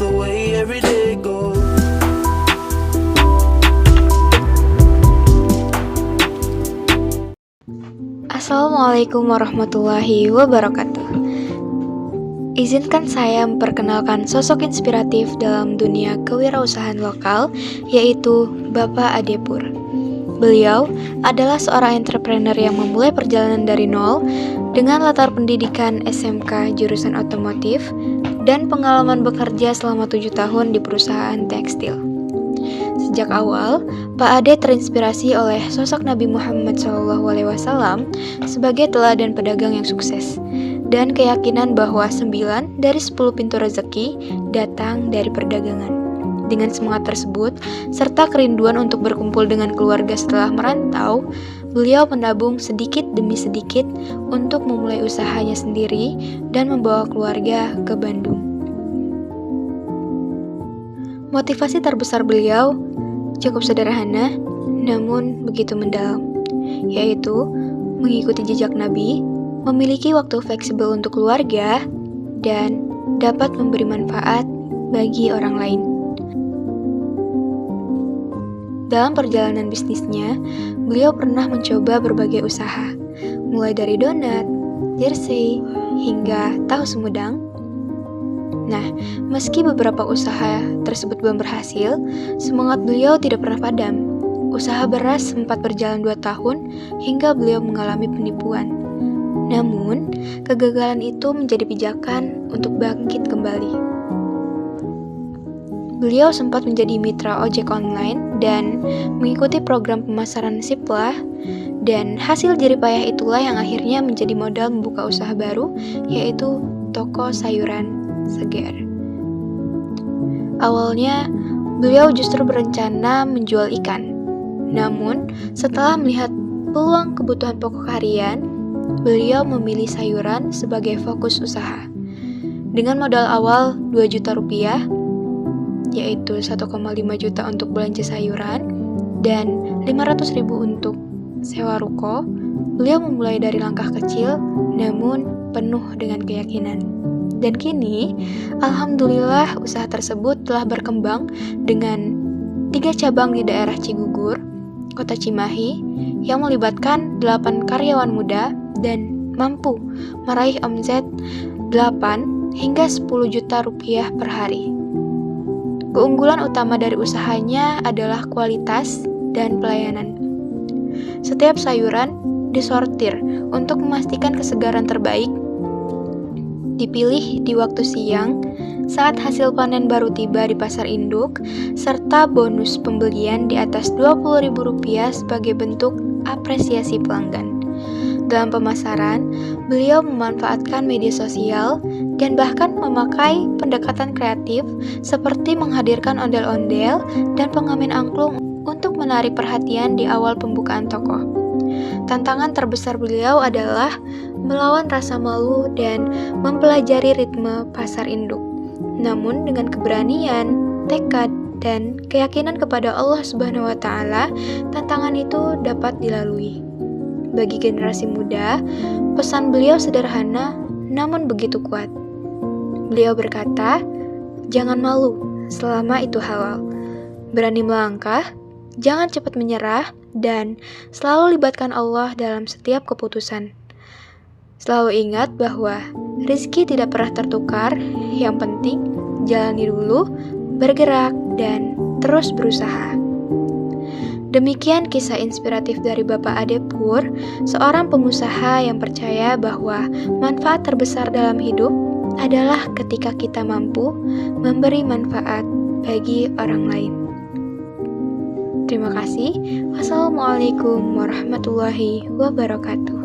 the way every day goes. Assalamualaikum warahmatullahi wabarakatuh. Izinkan saya memperkenalkan sosok inspiratif dalam dunia kewirausahaan lokal, yaitu Bapak Ade Pur. Beliau adalah seorang entrepreneur yang memulai perjalanan dari nol dengan latar pendidikan SMK jurusan otomotif dan pengalaman bekerja selama 7 tahun di perusahaan tekstil. Sejak awal, Pak Ade terinspirasi oleh sosok Nabi Muhammad SAW sebagai teladan pedagang yang sukses dan keyakinan bahwa 9 dari 10 pintu rezeki datang dari perdagangan. Dengan semangat tersebut, serta kerinduan untuk berkumpul dengan keluarga setelah merantau, beliau menabung sedikit demi sedikit untuk memulai usahanya sendiri dan membawa keluarga ke Bandung. Motivasi terbesar beliau cukup sederhana, namun begitu mendalam, yaitu mengikuti jejak Nabi, memiliki waktu fleksibel untuk keluarga, dan dapat memberi manfaat bagi orang lain. Dalam perjalanan bisnisnya, beliau pernah mencoba berbagai usaha, mulai dari donat, jersey, hingga tahu sumedang. Nah, meski beberapa usaha tersebut belum berhasil, semangat beliau tidak pernah padam. Usaha beras sempat berjalan 2 tahun hingga beliau mengalami penipuan. Namun, kegagalan itu menjadi pijakan untuk bangkit kembali. Beliau sempat menjadi mitra ojek online dan mengikuti program pemasaran Siplah, dan hasil jerih payah itulah yang akhirnya menjadi modal membuka usaha baru, yaitu toko sayuran segar. Awalnya, beliau justru berencana menjual ikan. Namun, setelah melihat peluang kebutuhan pokok harian, beliau memilih sayuran sebagai fokus usaha. Dengan modal awal 2 juta rupiah, yaitu 1,5 juta untuk belanja sayuran dan 500.000 untuk sewa ruko, beliau memulai dari langkah kecil namun penuh dengan keyakinan. Dan kini, alhamdulillah usaha tersebut telah berkembang dengan 3 cabang di daerah Cigugur, Kota Cimahi, yang melibatkan 8 karyawan muda dan mampu meraih omset 8 hingga 10 juta rupiah per hari. Keunggulan utama dari usahanya adalah kualitas dan pelayanan. Setiap sayuran disortir untuk memastikan kesegaran terbaik, dipilih di waktu siang saat hasil panen baru tiba di pasar induk, serta bonus pembelian di atas Rp20.000 sebagai bentuk apresiasi pelanggan. Dalam pemasaran, beliau memanfaatkan media sosial dan bahkan memakai pendekatan kreatif seperti menghadirkan ondel-ondel dan pengamen angklung untuk menarik perhatian di awal pembukaan toko. Tantangan terbesar beliau adalah melawan rasa malu dan mempelajari ritme pasar induk. Namun dengan keberanian, tekad, dan keyakinan kepada Allah Subhanahu wa Ta'ala, tantangan itu dapat dilalui. Bagi generasi muda, pesan beliau sederhana namun begitu kuat. Beliau berkata, "Jangan malu selama itu halal. Berani melangkah, jangan cepat menyerah, dan selalu libatkan Allah dalam setiap keputusan. Selalu ingat bahwa rezeki tidak pernah tertukar, yang penting jalani dulu, bergerak, dan terus berusaha." Demikian kisah inspiratif dari Bapak Ade Pur, seorang pengusaha yang percaya bahwa manfaat terbesar dalam hidup adalah ketika kita mampu memberi manfaat bagi orang lain. Terima kasih. Wassalamualaikum warahmatullahi wabarakatuh.